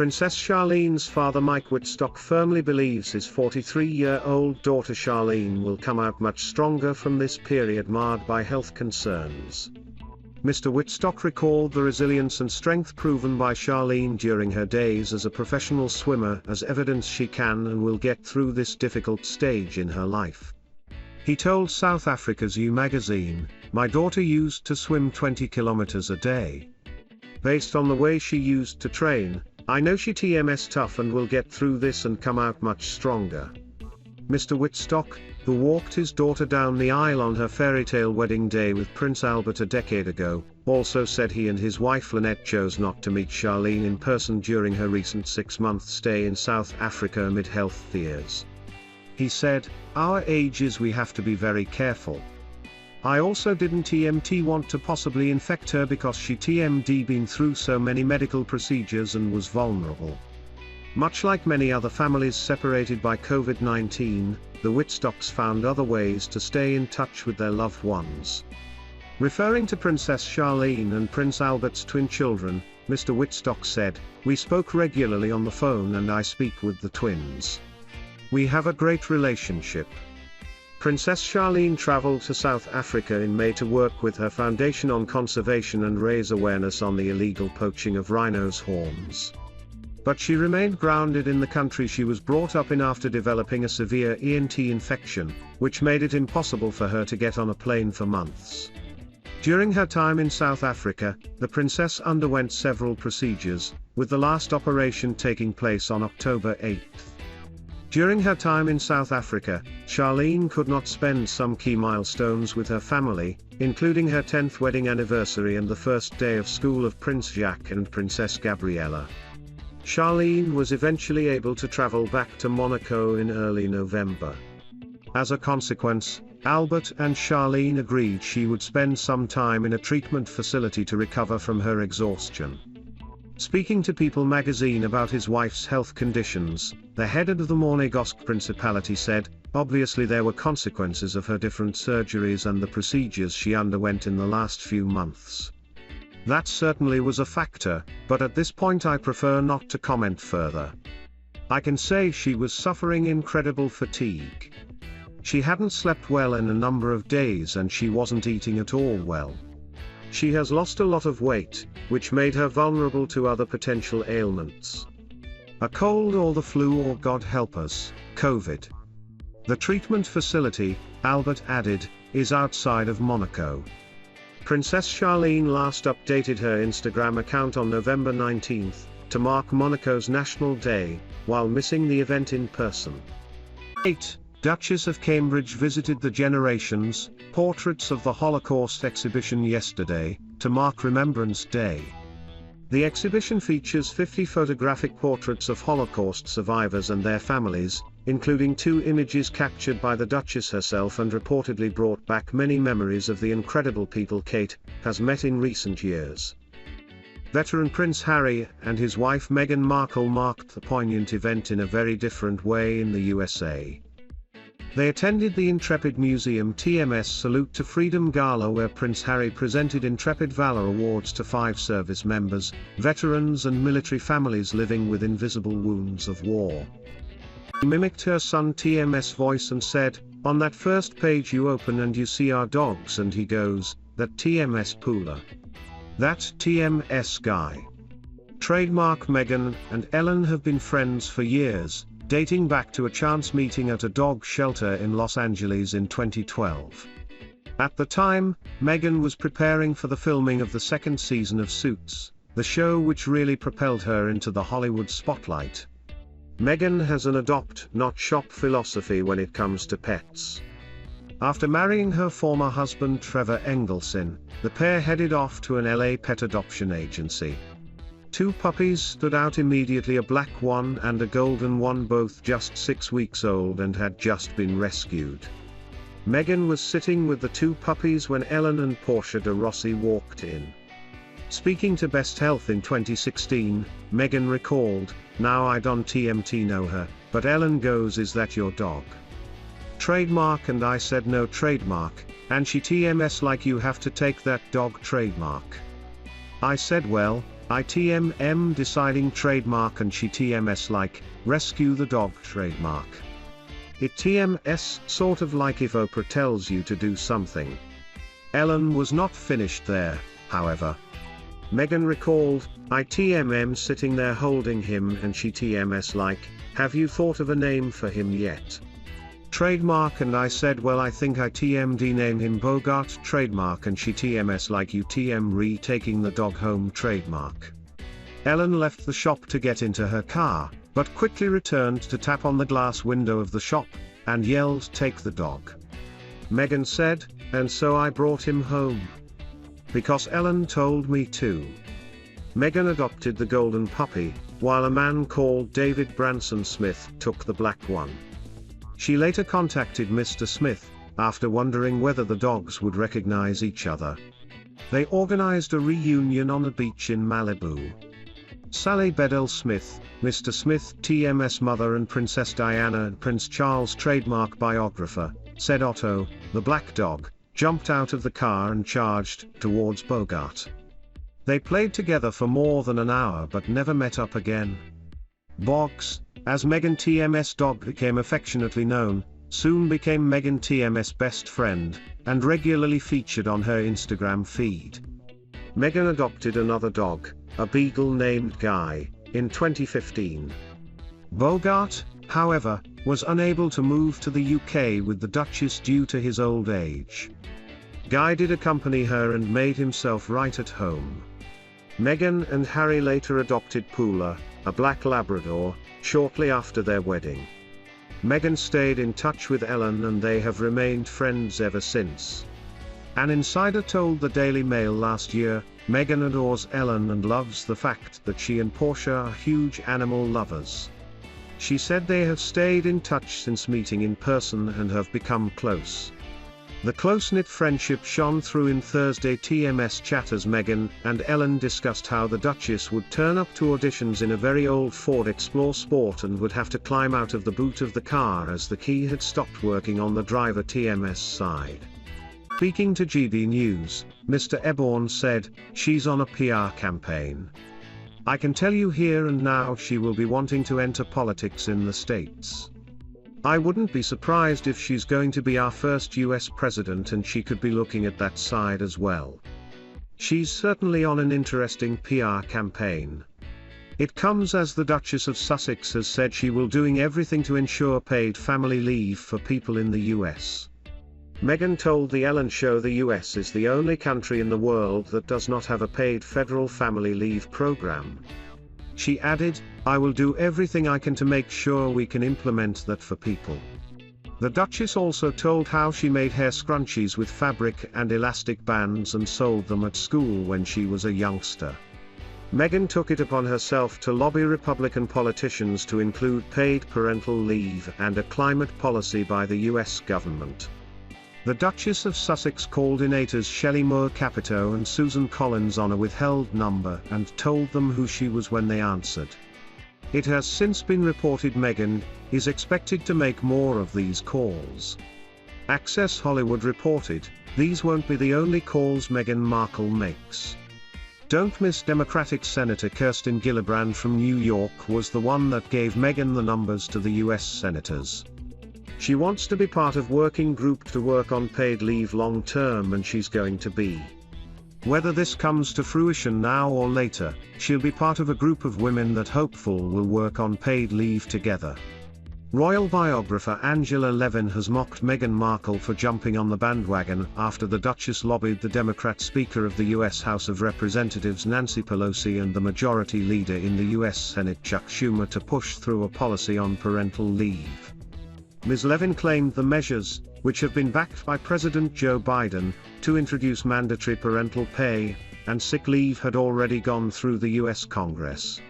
Princess Charlene's father Mike Whitstock firmly believes his 43-year-old daughter Charlene will come out much stronger from this period marred by health concerns. Mr. Whitstock recalled the resilience and strength proven by Charlene during her days as a professional swimmer as evidence she can and will get through this difficult stage in her life. He told South Africa's U magazine, "My daughter used to swim 20 kilometers a day. Based on the way she used to train, I know she TMS tough and will get through this and come out much stronger." Mr. Whitstock, who walked his daughter down the aisle on her fairytale wedding day with Prince Albert a decade ago, also said he and his wife Lynette chose not to meet Charlene in person during her recent 6-month stay in South Africa amid health fears. He said, "Our age is we have to be very careful. I also didn't want to possibly infect her because she been through so many medical procedures and was vulnerable." Much like many other families separated by COVID-19, the Whitstocks found other ways to stay in touch with their loved ones. Referring to Princess Charlene and Prince Albert's twin children, Mr. Whitstock said, "We spoke regularly on the phone and I speak with the twins. We have a great relationship." Princess Charlene traveled to South Africa in May to work with her foundation on conservation and raise awareness on the illegal poaching of rhinos' horns. But she remained grounded in the country she was brought up in after developing a severe ENT infection, which made it impossible for her to get on a plane for months. During her time in South Africa, the princess underwent several procedures, with the last operation taking place on October 8. During her time in South Africa, Charlene could not spend some key milestones with her family, including her 10th wedding anniversary and the first day of school of Prince Jacques and Princess Gabriella. Charlene was eventually able to travel back to Monaco in early November. As a consequence, Albert and Charlene agreed she would spend some time in a treatment facility to recover from her exhaustion. Speaking to People magazine about his wife's health conditions, the head of the Monégasque Principality said, "Obviously there were consequences of her different surgeries and the procedures she underwent in the last few months. That certainly was a factor, but at this point I prefer not to comment further. I can say she was suffering incredible fatigue. She hadn't slept well in a number of days and she wasn't eating at all well. She has lost a lot of weight, which made her vulnerable to other potential ailments. A cold or the flu or God help us, COVID. The treatment facility," Albert added, "is outside of Monaco." Princess Charlene last updated her Instagram account on November 19, to mark Monaco's National Day, while missing the event in person. 8. Duchess of Cambridge visited the Generations, Portraits of the Holocaust exhibition yesterday, to mark Remembrance Day. The exhibition features 50 photographic portraits of Holocaust survivors and their families, including 2 images captured by the Duchess herself and reportedly brought back many memories of the incredible people Kate has met in recent years. Veteran Prince Harry and his wife Meghan Markle marked the poignant event in a very different way in the USA. They attended the Intrepid Museum TMS Salute to Freedom Gala, where Prince Harry presented Intrepid Valor Awards to 5 service members, veterans and military families living with invisible wounds of war. He mimicked her son TMS voice and said, "On that first page you open and you see our dogs," and he goes, "That TMS Pooler. That TMS guy." Trademark Meghan and Ellen have been friends for years, dating back to a chance meeting at a dog shelter in Los Angeles in 2012. At the time, Meghan was preparing for the filming of the 2nd season of Suits, the show which really propelled her into the Hollywood spotlight. Meghan has an adopt, not shop philosophy when it comes to pets. After marrying her former husband Trevor Engelson, the pair headed off to an LA pet adoption agency. 2 puppies stood out immediately, a black one and a golden one, both just 6 weeks old and had just been rescued. Meghan was sitting with the 2 puppies when Ellen and Portia de Rossi walked in. Speaking to Best Health in 2016, Meghan recalled, "Now I don't know her, but Ellen goes, 'Is that your dog?' Trademark, and I said no trademark, and she TMS like, 'You have to take that dog trademark.' I said, 'Well, ITMM deciding trademark and she TMS like, rescue the dog trademark. It TMS sort of like if Oprah tells you to do something. Ellen was not finished there, however. Meghan recalled, ITMM sitting there holding him and she TMS like, have you thought of a name for him yet? Trademark and I said well I think ITMD name him Bogart trademark and she TMS like you TM re-taking the dog home trademark. Ellen left the shop to get into her car, but quickly returned to tap on the glass window of the shop, and yelled take the dog. Meghan said, and so I brought him home. Because Ellen told me to. Meghan adopted the golden puppy, while a man called David Branson Smith took the black one. She later contacted Mr. Smith, after wondering whether the dogs would recognize each other. They organized a reunion on a beach in Malibu. Sally Bedell Smith, Mr. Smith TMS mother and Princess Diana and Prince Charles trademark biographer, said Otto, the black dog, jumped out of the car and charged towards Bogart. They played together for more than an hour but never met up again. Boggs, as Meghan TMS dog became affectionately known, soon became Meghan TMS best friend, and regularly featured on her Instagram feed. Meghan adopted another dog, a beagle named Guy, in 2015. Bogart, however, was unable to move to the UK with the Duchess due to his old age. Guy did accompany her and made himself right at home. Meghan and Harry later adopted Poola, a black Labrador, shortly after their wedding. Meghan stayed in touch with Ellen and they have remained friends ever since. An insider told the Daily Mail last year, Meghan adores Ellen and loves the fact that she and Portia are huge animal lovers. She said they have stayed in touch since meeting in person and have become close. The close-knit friendship shone through in Thursday TMS chat as Meghan and Ellen discussed how the Duchess would turn up to auditions in a very old Ford Explorer Sport and would have to climb out of the boot of the car as the key had stopped working on the driver TMS side. Speaking to GB News, Mr. Eborn said, she's on a PR campaign. I can tell you here and now she will be wanting to enter politics in the States. I wouldn't be surprised if she's going to be our first US president and she could be looking at that side as well. She's certainly on an interesting PR campaign. It comes as the Duchess of Sussex has said she will doing everything to ensure paid family leave for people in the US. Meghan told The Ellen Show the US is the only country in the world that does not have a paid federal family leave program. She added, I will do everything I can to make sure we can implement that for people. The Duchess also told how she made hair scrunchies with fabric and elastic bands and sold them at school when she was a youngster. Meghan took it upon herself to lobby Republican politicians to include paid parental leave and a climate policy by the US government. The Duchess of Sussex called innators Shelley Moore Capito and Susan Collins on a withheld number and told them who she was when they answered. It has since been reported Meghan is expected to make more of these calls. Access Hollywood reported, these won't be the only calls Meghan Markle makes. Don't miss Democratic Senator Kirsten Gillibrand from New York was the one that gave Meghan the numbers to the US senators. She wants to be part of working group to work on paid leave long term and she's going to be. Whether this comes to fruition now or later, she'll be part of a group of women that hopeful will work on paid leave together. Royal biographer Angela Levin has mocked Meghan Markle for jumping on the bandwagon after the Duchess lobbied the Democrat Speaker of the U.S. House of Representatives Nancy Pelosi and the Majority Leader in the U.S. Senate Chuck Schumer to push through a policy on parental leave. Ms. Levin claimed the measures, which have been backed by President Joe Biden, to introduce mandatory parental pay and sick leave had already gone through the U.S. Congress.